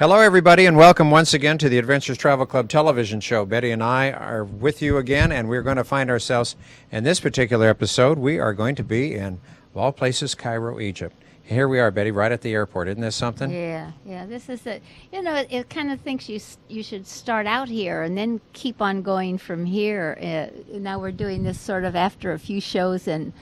Hello, everybody, and welcome once again to the Adventures Travel Club television show. Betty and I are with you again, and we're going to find ourselves in this particular episode. We are going to be in, of all places, Cairo, Egypt. Here we are, Betty, right at the airport. Isn't this something? Yeah. This is it. You know, it kind of thinks you should start out here and then keep on going from here. Now we're doing this sort of after a few shows, and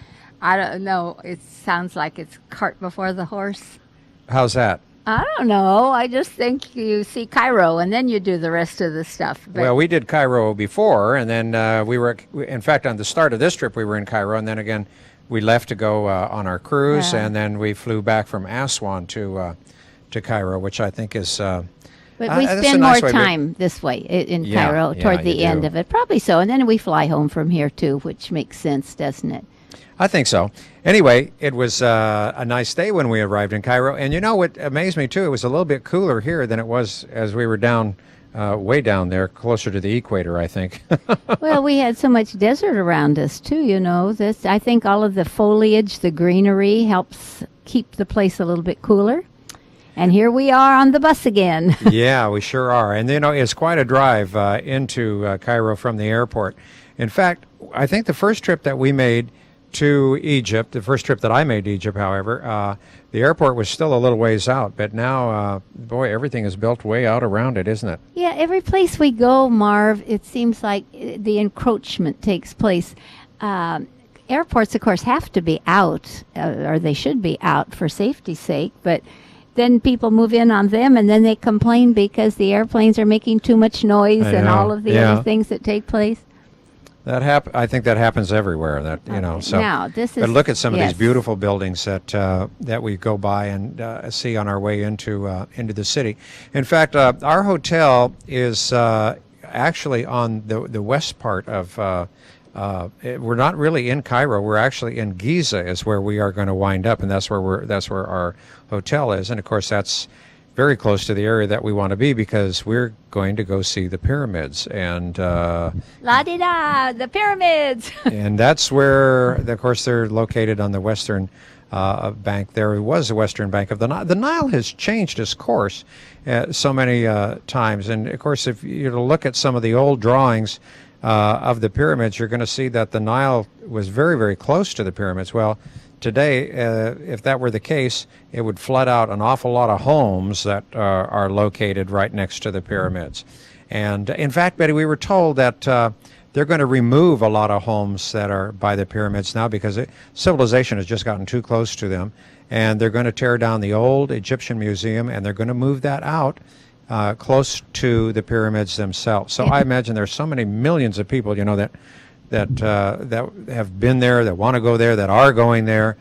I don't know. It sounds like it's cart before the horse. How's that? I don't know. I just think you see Cairo and then you do the rest of the stuff. But Well, we did Cairo before, and then we were, in fact, on the start of this trip, we were in Cairo, and then again, we left to go on our cruise, Yeah. and then we flew back from Aswan to Cairo, which I think is... but we that's a spend nice more way to- time this way in Yeah, Cairo yeah, toward you the end do. of it. Probably so. And then we fly home from here, too, which makes sense, doesn't it? I think so. Anyway, it was a nice day when we arrived in Cairo. And you know what amazed me, too? It was a little bit cooler here than it was as we were down, way down there, closer to the equator, I think. Well, we had so much desert around us too, you know. I think all of the foliage, the greenery helps keep the place a little bit cooler. And here we are on the bus again. Yeah, we sure are. And, you know, it's quite a drive into Cairo from the airport. In fact, I think the first trip that we made to Egypt, the first trip that I made to Egypt, however, the airport was still a little ways out. But now, boy, everything is built way out around it, isn't it? Yeah, every place we go, Marv, it seems like the encroachment takes place. Airports, of course, have to be out, or they should be out for safety's sake, but then people move in on them and then they complain because the airplanes are making too much noise I and know, all of the yeah. other things that take place. I think that happens everywhere. That you know. Okay. So, Now, this is, but look at some of yes. these beautiful buildings that we go by and see on our way into the city. In fact, our hotel is actually on the west part of. We're not really in Cairo. We're actually in Giza, is where we are going to wind up, and that's where our hotel is. And of course, that's very close to the area that we want to be because we're going to go see the pyramids and. La-di-da, the pyramids. And that's where, of course, they're located on the western bank. There was a western bank of the Nile. The Nile has changed its course so many times. And, of course, if you look at some of the old drawings of the pyramids, you're going to see that the Nile was very, very close to the pyramids. Well, today, if that were the case, it would flood out an awful lot of homes that are located right next to the pyramids. And in fact, Betty, we were told that they're going to remove a lot of homes that are by the pyramids now because civilization has just gotten too close to them. And they're going to tear down the old Egyptian museum, and they're going to move that out close to the pyramids themselves. So I imagine there's so many millions of people, you know, that have been there, that want to go there, that are going there,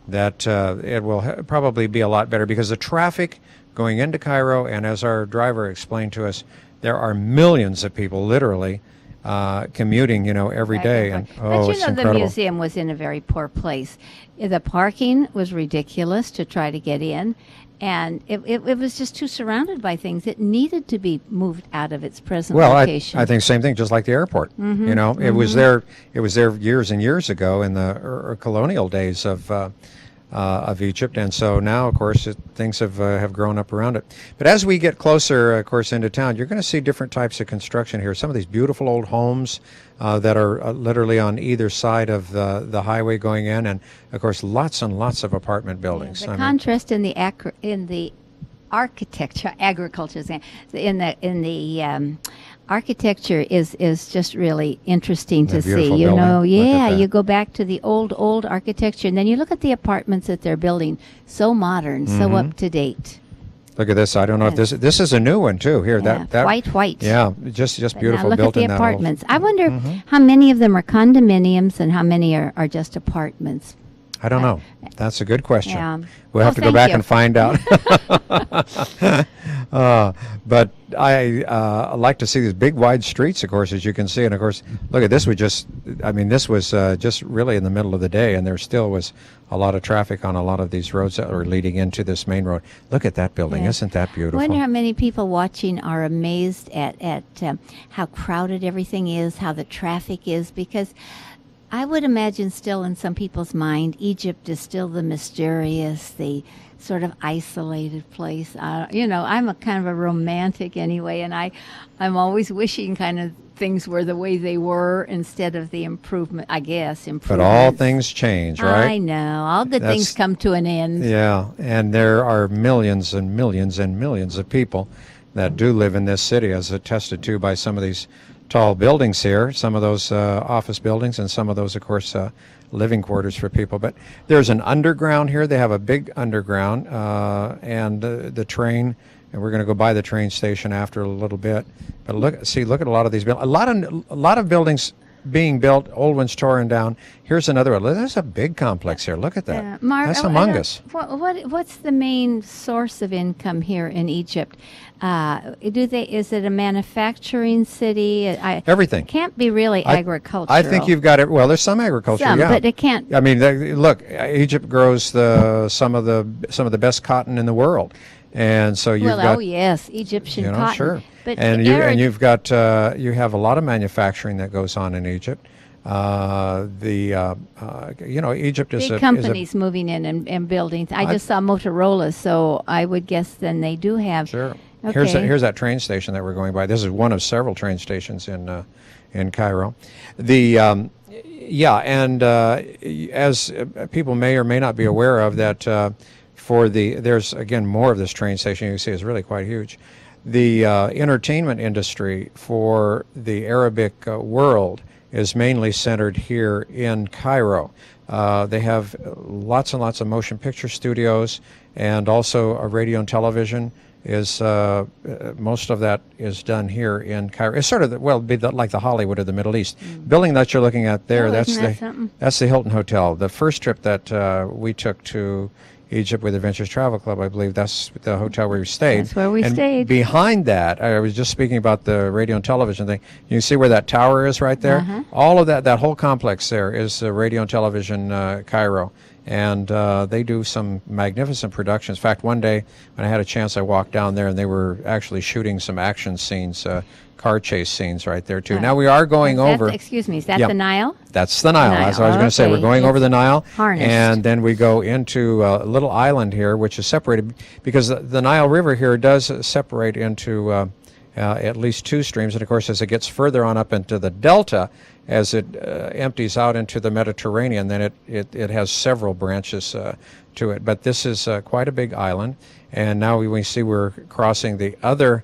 that it will probably be a lot better because the traffic going into Cairo, and as our driver explained to us, there are millions of people literally commuting, you know, every day. And But it's you know, the incredible. museum was in a very poor place. The parking was ridiculous to try to get in, and it was just too surrounded by things. It needed to be moved out of its present Well, location. I think same thing, just like the airport. You know, it was there years and years ago in the colonial days of Egypt, and so now, of course, things have grown up around it. But as we get closer, of course, into town, you're going to see different types of construction here. Some of these beautiful old homes that are literally on either side of the highway going in, and of course, lots and lots of apartment buildings. The contrast in the architecture, agriculture, in the architecture is just really interesting to see. beautiful You know, building. Look at yeah, that. you go back to the old architecture, and then you look at the apartments that they're building. So modern, so up to date. Look at this. I don't know if this is a new one too. Here, Yeah, that white. Yeah, just But beautiful. now look built at the in that apartments. I wonder how many of them are condominiums and how many are just apartments. I don't know. That's a good question. Yeah. We'll have to go thank back you. and find out. But I like to see these big wide streets, of course, as you can see. And of course, look at this. This was just really in the middle of the day, and there still was a lot of traffic on a lot of these roads that were leading into this main road. Look at that building. Yeah. Isn't that I beautiful? wonder how many people watching are amazed at how crowded everything is, how the traffic is, because I would imagine still in some people's mind, Egypt is still the mysterious, the sort of isolated place. I'm a kind of a romantic anyway, and I'm always wishing kind of things were the way they were instead of the improvement, I guess. But all things change, right? I know. All good things come to an end. Yeah, and there are millions and millions and millions of people that do live in this city, as attested to by some of these tall buildings here, some of those office buildings, and some of those, of course, living quarters for people. But there's an underground here. They have a big underground, and the train, and we're going to go by the train station after a little bit. But look at a lot of these buildings. A lot of buildings being built, old ones torn down. Here's another one. There's a big complex here. Look at that. That's humongous. What's the main source of income here in Egypt? Is it a manufacturing city? Everything. It can't be really agricultural. I think you've got it. Well, there's some agriculture, yeah, but it can't. I mean, look, Egypt grows some of the best cotton in the world, and so you've got. Oh yes, Egyptian cotton. Sure. But and you've got you have a lot of manufacturing that goes on in Egypt. Egypt is big companies moving in and building. I just saw Motorola, so I would guess then they do have. Sure. Okay. Here's that train station that we're going by. This is one of several train stations in Cairo. As people may or may not be aware of, that there's again more of this train station. You can see it's really quite huge. The entertainment industry for the Arabic world is mainly centered here in Cairo. They have lots and lots of motion picture studios, and also a radio and television. Most of that is done here in Cairo. It's sort of like the Hollywood of the Middle East. Building that you're looking at there, that's the Hilton Hotel. The first trip that we took to Egypt with Adventures Travel Club, I believe that's the hotel where we stayed. That's where we stayed. Behind that, I was just speaking about the radio and television thing. You see where that tower is right there? Uh-huh. All of that whole complex there is radio and television Cairo. And they do some magnificent productions. In fact, one day when I had a chance, I walked down there, and they were actually shooting some action scenes, car chase scenes right there, too. Now we are going over... Excuse me, is that the Nile? That's the Nile. That's what I was going to say. We're going over the Nile. Harnessed. And then we go into a little island here, which is separated, because the Nile River here does separate into at least two streams. And, of course, as it gets further on up into the delta, as it empties out into the Mediterranean, then it has several branches to it. But this is quite a big island. And now we see we're crossing the other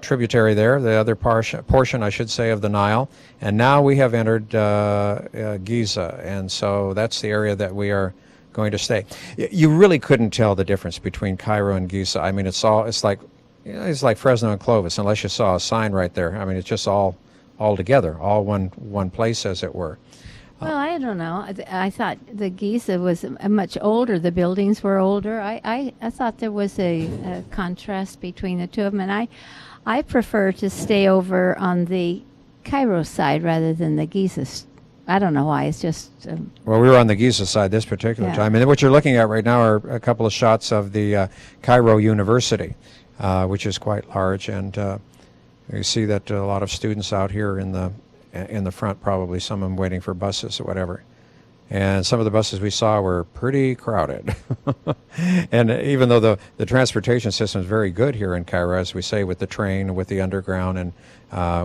tributary there, the other portion, I should say, of the Nile. And now we have entered Giza. And so that's the area that we are going to stay. You really couldn't tell the difference between Cairo and Giza. I mean, it's like Fresno and Clovis, unless you saw a sign right there. I mean, it's just all together, all one place, as it were. Well, I don't know. I thought the Giza was much older. The buildings were older. I thought there was a contrast between the two of them, and I prefer to stay over on the Cairo side rather than the Giza. I don't know why. It's just... Well, we were on the Giza side this particular time. And what you're looking at right now are a couple of shots of the Cairo University, which is quite large, and you see that a lot of students out here in the front, probably some of them waiting for buses or whatever. And some of the buses we saw were pretty crowded. And even though the transportation system is very good here in Cairo, as we say, with the train, with the underground, and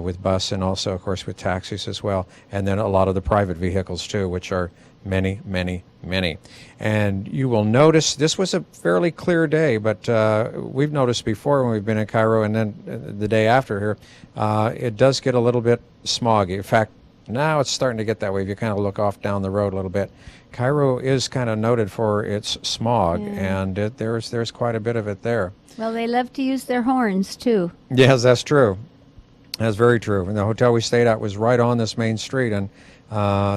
with bus, and also, of course, with taxis as well, and then a lot of the private vehicles, too, which are many, many, many. And you will notice this was a fairly clear day, but we've noticed before when we've been in Cairo, and then the day after here, it does get a little bit smoggy. In fact, now it's starting to get that way if you kind of look off down the road a little bit. Cairo is kind of noted for its smog, and there's quite a bit of it there. Well, they love to use their horns, too. Yes, that's true. That's very true. And the hotel we stayed at was right on this main street, and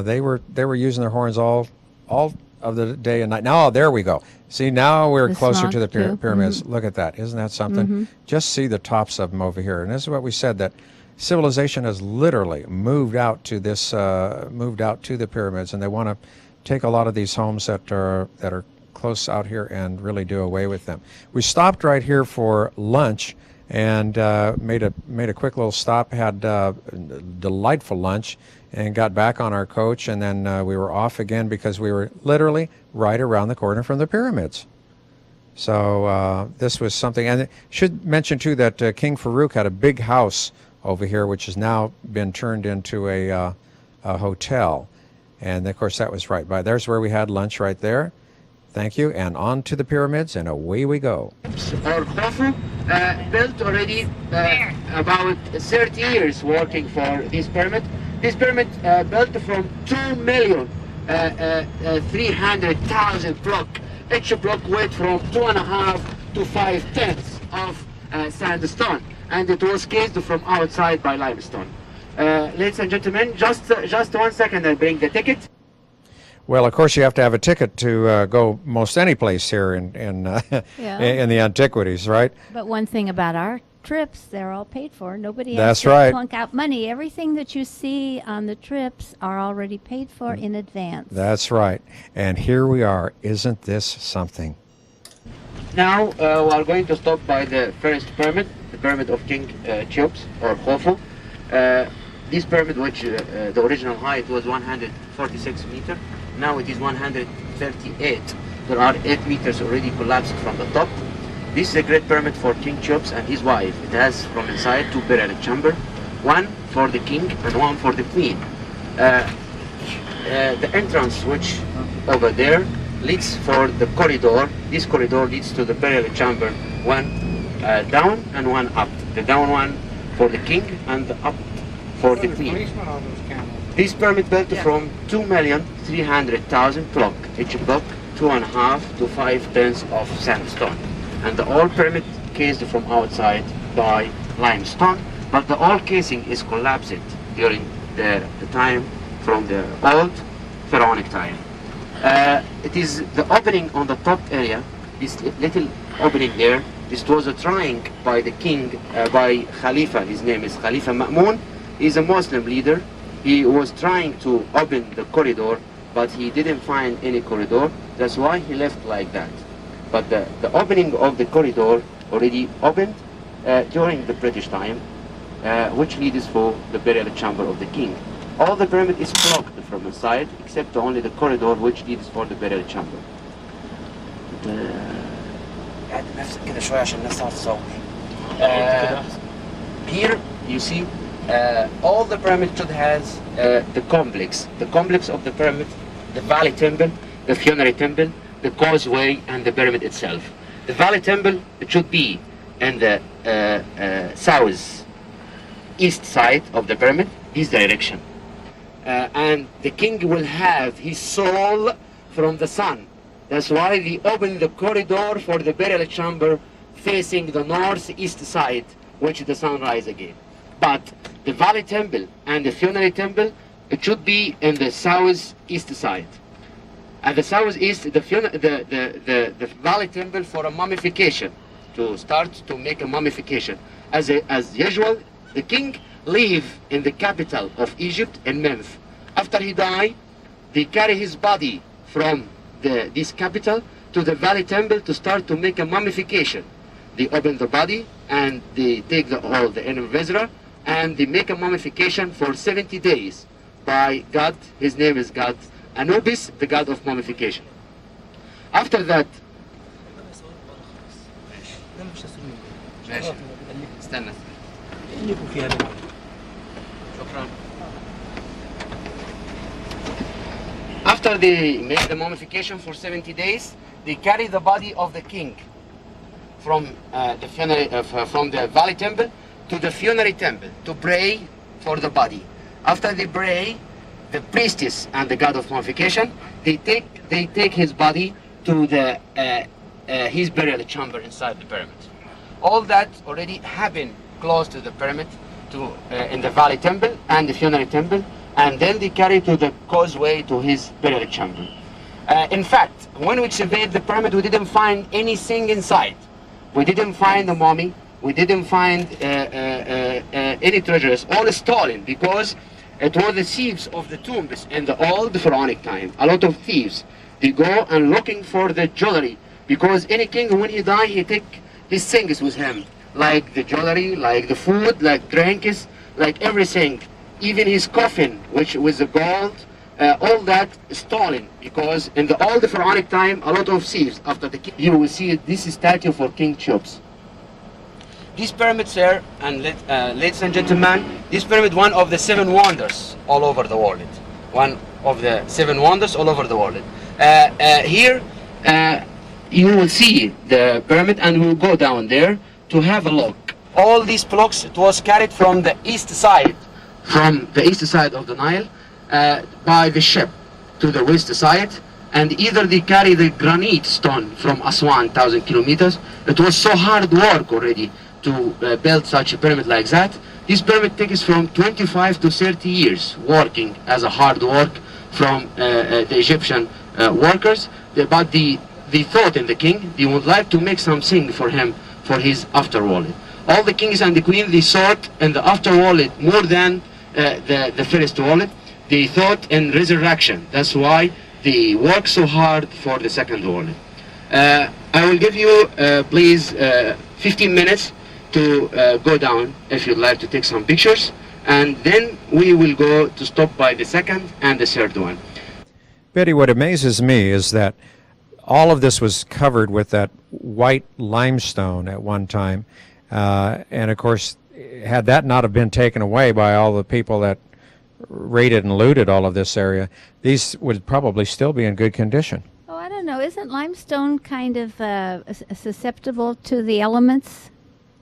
they were using their horns all of the day and night. Now, there we go. See, now we're closer to the pyramids. Mm-hmm. Look at that. Isn't that something? Mm-hmm. Just see the tops of them over here. And this is what we said, that civilization has literally moved out to the pyramids, and they want to take a lot of these homes that are close out here and really do away with them. We stopped right here for lunch and made a quick little stop. Had delightful lunch and got back on our coach, and then we were off again because we were literally right around the corner from the pyramids. So this was something, and I should mention too that King Farouk had a big house over here, which has now been turned into a hotel, and of course that was right by. There's where we had lunch right there. Thank you, and on to the pyramids, and away we go. Or Khufu, built already about 30 years working for this pyramid. This pyramid built from 2,300,000 block. Each block weight from 2.5 to 5 tenths of sandstone, and it was cased from outside by limestone. Ladies and gentlemen, just 1 second, I'll bring the ticket. Well, of course, you have to have a ticket to go most any place here in Yeah. in the antiquities, right? But one thing about our trips, they're all paid for. Nobody has That's to right. plunk out money. Everything that you see on the trips are already paid for in advance. That's right. And here we are. Isn't this something? Now we are going to stop by the first pyramid, the pyramid of King Cheops or Khufu. This pyramid, which the original height was 146 meters, now it is 138. There are 8 meters already collapsed from the top. This is a great pyramid for King Cheops and his wife. It has from inside 2 burial chambers, one for the king and one for the queen. The entrance, which over there, leads for the corridor. This corridor leads to the burial chamber, one down and one up. The down one for the king and the up for the queen. This pyramid built from 2,300,000 block. Each block 2.5 to 5 tons of sandstone. And the whole pyramid cased from outside by limestone, but the whole casing is collapsed during the time from the old pharaonic time. It is the opening on the top area, this little opening there. This was a trying by the king, by Khalifa. His name is Khalifa Ma'mun. He's a Muslim leader. He was trying to open the corridor, but he didn't find any corridor. That's why he left like that. But the opening of the corridor already opened during the British time, which leads for the burial chamber of the king. All the pyramid is blocked from inside, except only the corridor which leads for the burial chamber. Here you see all the pyramid should has the complex of the pyramid, the valley temple, the funerary temple, the causeway, and the pyramid itself. The valley temple, it should be in the south east side of the pyramid, this direction. And the king will have his soul from the sun. That's why they open the corridor for the burial chamber facing the northeast side, which the sun rise again. But the valley temple and the funerary temple, it should be in the southeast side. At the southeast, the valley temple for a mummification, to start to make a mummification. As usual, the king live in the capital of Egypt in Memphis. After he die, they carry his body from this capital to the valley temple to start to make a mummification. They open the body and they take all the inner viscera and they make a mummification for 70 days by God. His name is God Anubis, the god of mummification. After that, after they make the mummification for 70 days, they carry the body of the king from the valley temple to the funerary temple to pray for the body. After they pray, the priestess and the god of mummification, they take his body to his burial chamber inside the pyramid. All that already happened close to the pyramid, in the valley temple and the funerary temple, and then they carry to the causeway to his burial chamber. In fact, when we surveyed the pyramid, we didn't find anything inside. We didn't find the mummy. We didn't find any treasures. All stolen, because it was the thieves of the tombs in the old pharaonic time. A lot of thieves, they go and looking for the jewelry, because any king, when he die, he take his things with him, like the jewelry, like the food, like drinks, like everything. even his coffin, which was the gold, all that stolen, because in all the pharaonic time, a lot of thieves after the king. You will see this statue for King Cheops. This pyramid, sir, and ladies and gentlemen, this pyramid, one of the 7 wonders all over the world. One of the 7 wonders all over the world. Here, you will see the pyramid, and we'll go down there to have a look. All these blocks, it was carried from the east side of the Nile by the ship to the west side, and either they carry the granite stone from Aswan, 1,000 kilometers. It was so hard work already to build such a pyramid like that. This pyramid takes from 25 to 30 years working as a hard work from the Egyptian workers. But they thought in the king, they would like to make something for him for his afterworld. All the kings and the queen, they thought in the afterworld more than the first world. They thought in resurrection. That's why they work so hard for the second world. I will give you, please, 15 minutes to go down if you'd like to take some pictures, and then we will go to stop by the second and the third one. Betty, what amazes me is that all of this was covered with that white limestone at one time, and of course, had that not have been taken away by all the people that raided and looted all of this area, these would probably still be in good condition. Oh, I don't know. Isn't limestone kind of susceptible to the elements?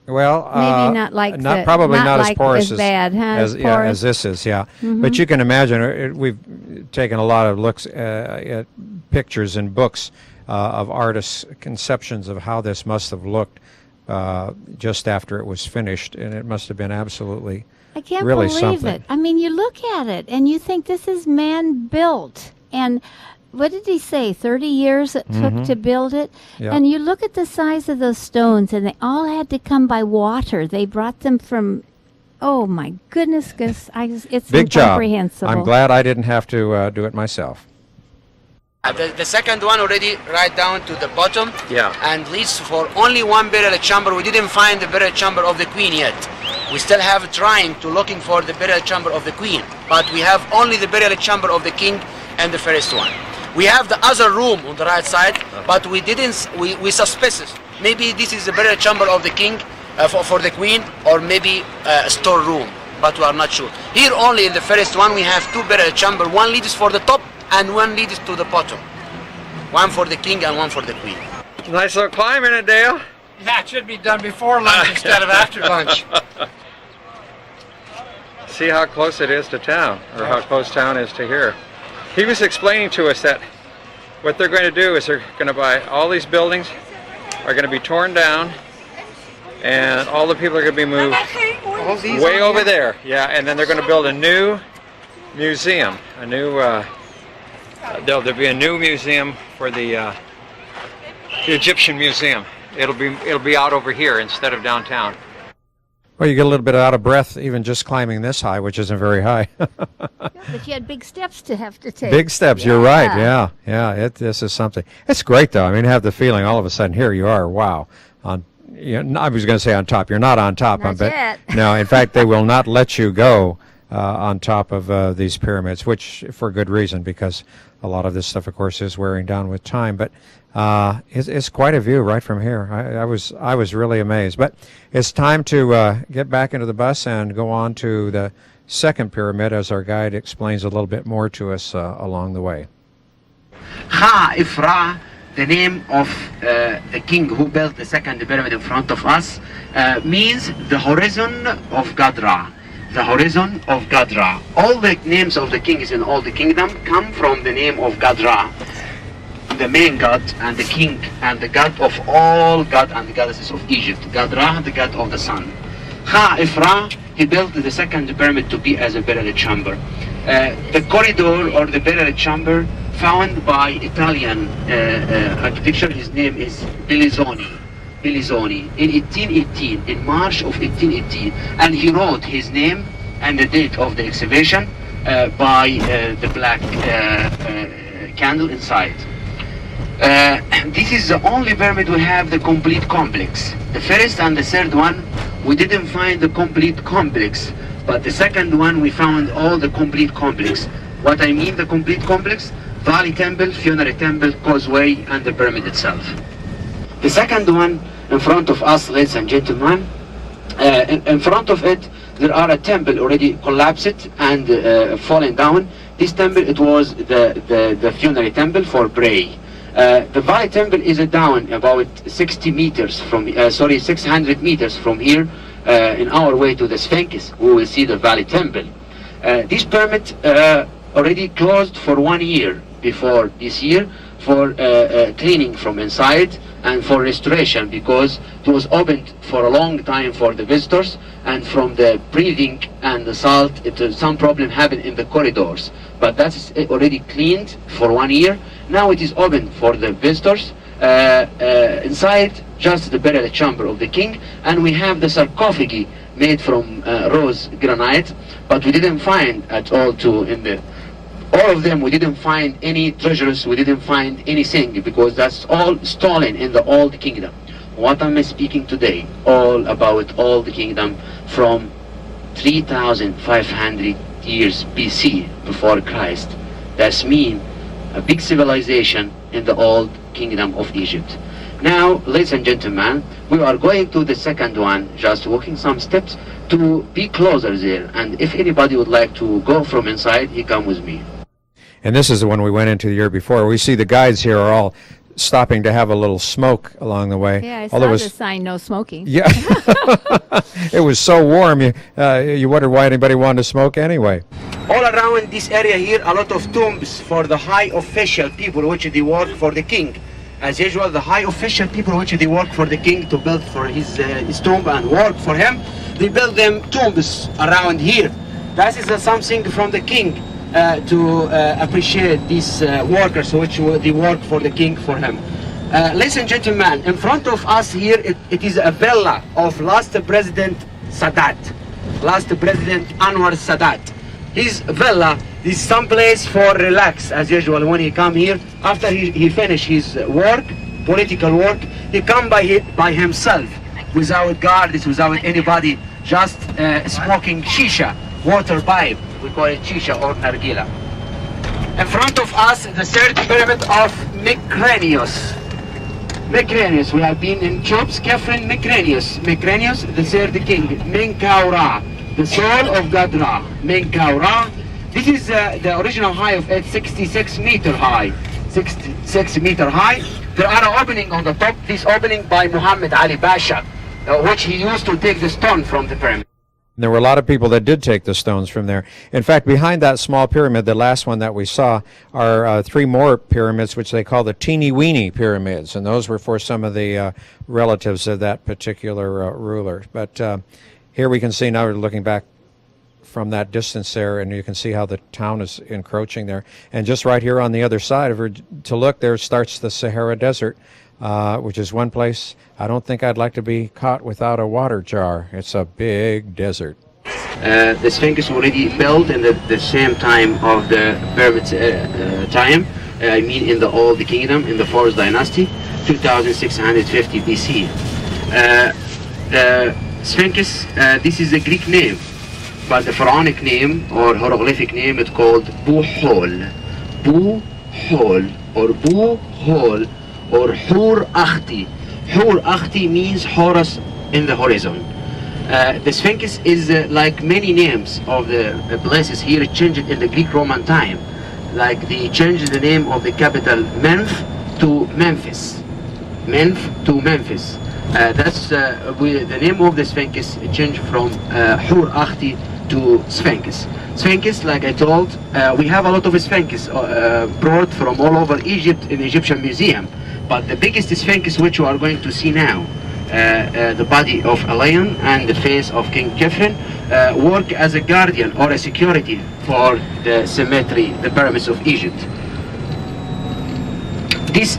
Well, maybe not like probably not as porous as bad, huh? as this is, yeah. Mm-hmm. But you can imagine, we've taken a lot of looks at pictures and books of artists' conceptions of how this must have looked just after it was finished, and it must have been absolutely I can't really believe something. it. I mean, you look at it and you think this is man-built, and what did he say, 30 years it took to build it? Yeah. And you look at the size of those stones, and they all had to come by water. They brought them from, oh my goodness, it's Big job. incomprehensible. I'm glad I didn't have to do it myself. The second one already right down to the bottom, Yeah. and leads for only one burial chamber. We didn't find the burial chamber of the queen yet. We still have trying to looking for the burial chamber of the queen, but we have only the burial chamber of the king and the first one. We have the other room on the right side, but we didn't. We suspicious. Maybe this is the burial chamber of the king for the queen, or maybe a store room, but we are not sure. Here only in the first one we have 2 burial chamber. One leads for the top and one leads to the bottom. One for the king and one for the queen. Nice little climb in it, Dale. That should be done before lunch instead of after lunch. See how close it is to town, or how close town is to here. He was explaining to us that what they're going to do is they're going to buy all these buildings, are going to be torn down, and all the people are going to be moved way over there. Yeah, and then they're going to build a new museum, a new. There'll be a new museum for the Egyptian Museum. It'll be out over here instead of downtown. Well, you get a little bit out of breath even just climbing this high, which isn't very high. But you had big steps to have to take. Big steps, you're right. Yeah. This is something. It's great, though. I mean, have the feeling all of a sudden here you are. Wow. I was going to say on top. You're not on top. Not yet. No, in fact, they will not let you go on top of these pyramids, which for good reason, because a lot of this stuff, of course, is wearing down with time. But it's quite a view right from here. I was really amazed. But it's time to get back into the bus and go on to the second pyramid, as our guide explains a little bit more to us along the way. Ha-Ifra, the name of the king who built the second pyramid in front of us, means the horizon of God Ra. The horizon of God Ra. All the names of the kings in all the kingdom come from the name of God Ra, the main god and the king and the god of all god and the goddesses of Egypt. God Ra, the god of the sun. Ha-Ifra, he built the second pyramid to be as a burial chamber. The corridor or the burial chamber found by Italian architecture, his name is Bellizzoni in 1818, in March of 1818, and he wrote his name and the date of the excavation by the black candle inside. This is the only pyramid we have the complete complex. The first and the third one, we didn't find the complete complex But the second one, we found all the complete complex. What I mean, the complete complex: Valley Temple, Funerary Temple, Causeway, and the pyramid itself. The second one in front of us, ladies and gentlemen, in front of it, there are a temple already collapsed and fallen down. This temple, it was the funerary temple for Bray. The Valley Temple is down about 600 meters from here, in our way to the Sphinx. We will see the Valley Temple. This pyramid already closed for 1 year before this year for cleaning from inside and for restoration, because it was opened for a long time for the visitors, and from the breathing and the salt, some problem happened in the corridors. But that's already cleaned for 1 year. Now it is open for the visitors. Inside, just the burial chamber of the king, and we have the sarcophagi made from rose granite, but we didn't find at all all of them, we didn't find any treasures, we didn't find anything, because that's all stolen in the Old Kingdom. What am I speaking today? All about Old Kingdom from 3,500 years BC, before Christ. That's mean a big civilization in the Old Kingdom of Egypt. Now, ladies and gentlemen, we are going to the second one, just walking some steps to be closer there. And if anybody would like to go from inside, he come with me. And this is the one we went into the year before. We see the guides here are all stopping to have a little smoke along the way. Yeah, I saw the sign, no smoking. Yeah. It was so warm, you wondered why anybody wanted to smoke anyway. All around this area here, a lot of tombs for the high official people which they work for the king. As usual, the high official people which they work for the king to build for his tomb and work for him, they build them tombs around here. That is something from the king to appreciate these workers which they work for the king for him. Ladies and gentlemen, in front of us here, it is a villa of last President Sadat, last President Anwar Sadat. His villa is some place for relax, as usual. When he come here, after he finish his work, political work, he come by himself, without guards, without anybody, just smoking shisha, water pipe. We call it shisha or nargila. In front of us, the third pyramid of Mykreneus. Mykreneus, we have been in Chops, Kefren, Mykreneus. Mykreneus, the third king, Menkaura, the soul of God Ra, Menkaura. This is the original height of it, 66 meter high. 66 meter high. There are an opening on the top, this opening by Muhammad Ali Pasha, which he used to take the stone from the pyramid. There were a lot of people that did take the stones from there. In fact, behind that small pyramid, the last one that we saw, are 3 more pyramids, which they call the teeny-weeny pyramids, and those were for some of the relatives of that particular ruler. But here we can see, now we're looking back from that distance there, and you can see how the town is encroaching there. And just right here on the other side of her, to look, there starts the Sahara Desert, which is one place I don't think I'd like to be caught without a water jar. It's a big desert. The Sphinx already built in the same time of the pyramids time. I mean in the Old Kingdom, in the 4th dynasty, 2650 BC. The Sphinx, this is a Greek name, but the pharaonic name or hieroglyphic name is called Buhol. Buhol or Buhol or Hur Akhti. Hur Akhti means Horus in the horizon. The Sphinx is like many names of the places here changed in the Greek Roman time. Like they changed the name of the capital Menf to Memphis. Menf to Memphis. That's the name of the Sphinx changed from Hur Akhti to Sphinx. Sphinx, like I told, we have a lot of Sphinx brought from all over Egypt in the Egyptian Museum. But the biggest Sphinx which you are going to see now, the body of a lion and the face of King Kefren, work as a guardian or a security for the cemetery, the pyramids of Egypt. This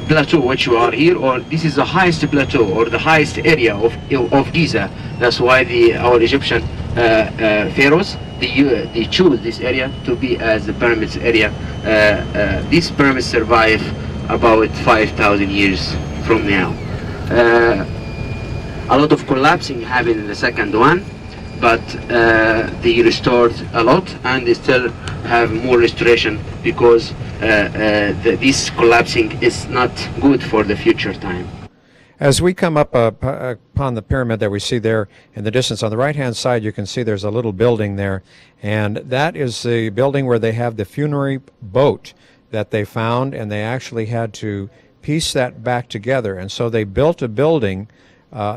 plateau which you are here, or this is the highest plateau or the highest area of Giza. That's why our Egyptian pharaohs, they choose this area to be as the pyramids area. These pyramids survive about 5,000 years from now. A lot of collapsing happened in the second one, but they restored a lot, and they still have more restoration because this collapsing is not good for the future time. As we come up upon the pyramid that we see there in the distance, on the right-hand side, you can see there's a little building there, and that is the building where they have the funerary boat that they found, and they actually had to piece that back together. And so they built a building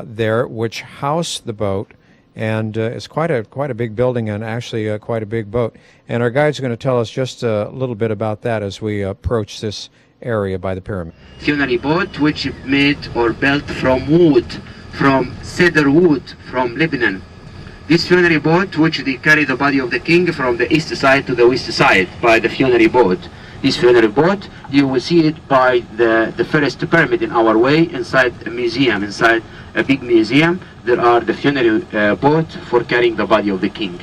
there which housed the boat, and it's quite a big building and actually quite a big boat. And our guide's going to tell us just a little bit about that as we approach this area by the pyramid. Funerary boat which is made or built from wood, from cedar wood from Lebanon. This funerary boat which they carry the body of the king from the east side to the west side by the funerary boat. This funerary boat, you will see it by the first pyramid in our way, inside a museum, inside a big museum. There are the funerary boat for carrying the body of the king.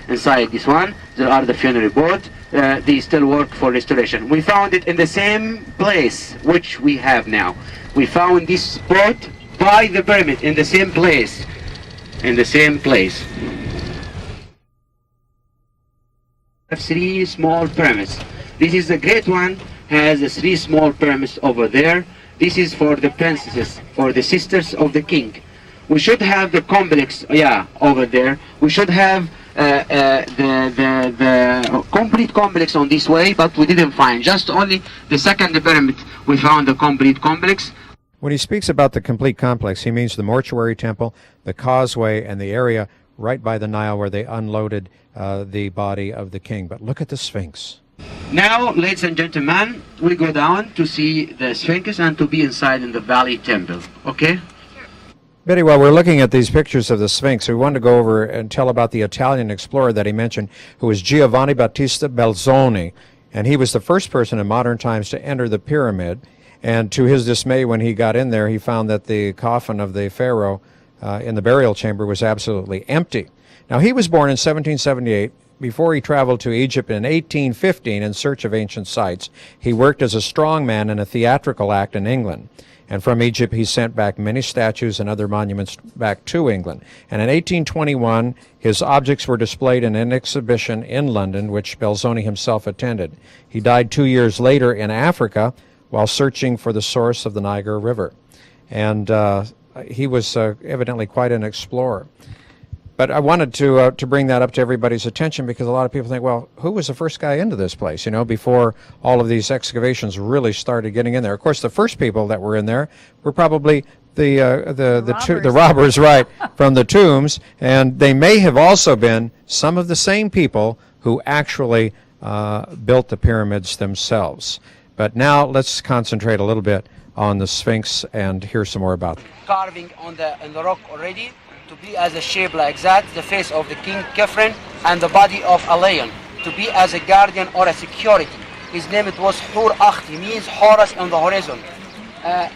Inside this one, there are the funerary boat. They still work for restoration. We found it in the same place which we have now. We found this boat by the pyramid in the same place. In the same place. Three small pyramids. This is the great one, has three small pyramids over there. This is for the princesses, for the sisters of the king. We should have the complex, over there. We should have the complete complex on this way, but we didn't find. Just only the second pyramid we found the complete complex. When he speaks about the complete complex, he means the mortuary temple, the causeway, and the area right by the Nile where they unloaded the body of the king. But look at the Sphinx. Now, ladies and gentlemen, we go down to see the Sphinx and to be inside in the Valley Temple. Okay? Betty, while we're looking at these pictures of the Sphinx, we wanted to go over and tell about the Italian explorer that he mentioned, who was Giovanni Battista Belzoni. And he was the first person in modern times to enter the pyramid. And to his dismay, when he got in there, he found that the coffin of the pharaoh in the burial chamber was absolutely empty. Now, he was born in 1778. Before he traveled to Egypt in 1815 in search of ancient sites, he worked as a strongman in a theatrical act in England. And from Egypt, he sent back many statues and other monuments back to England. And in 1821, his objects were displayed in an exhibition in London, which Belzoni himself attended. He died 2 years later in Africa while searching for the source of the Niger River. And he was evidently quite an explorer. But I wanted to bring that up to everybody's attention because a lot of people think, well, who was the first guy into this place, before all of these excavations really started getting in there. Of course, the first people that were in there were probably the robbers, right, from the tombs, and they may have also been some of the same people who actually built the pyramids themselves. But now let's concentrate a little bit on the Sphinx and hear some more about it. Carving in the rock already, to be as a shape like that, the face of the king Khafre and the body of a lion, to be as a guardian or a security. His name it was Hur Acht, he means Horus on the horizon.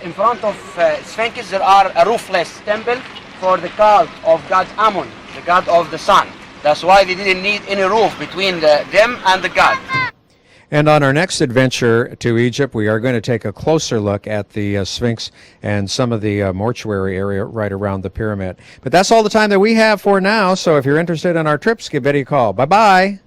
In front of Sphinx there are a roofless temple for the cult of God Amun, the god of the sun. That's why they didn't need any roof between them and the god. And on our next adventure to Egypt, we are going to take a closer look at the Sphinx and some of the mortuary area right around the pyramid. But that's all the time that we have for now, so if you're interested in our trips, give Betty a call. Bye-bye.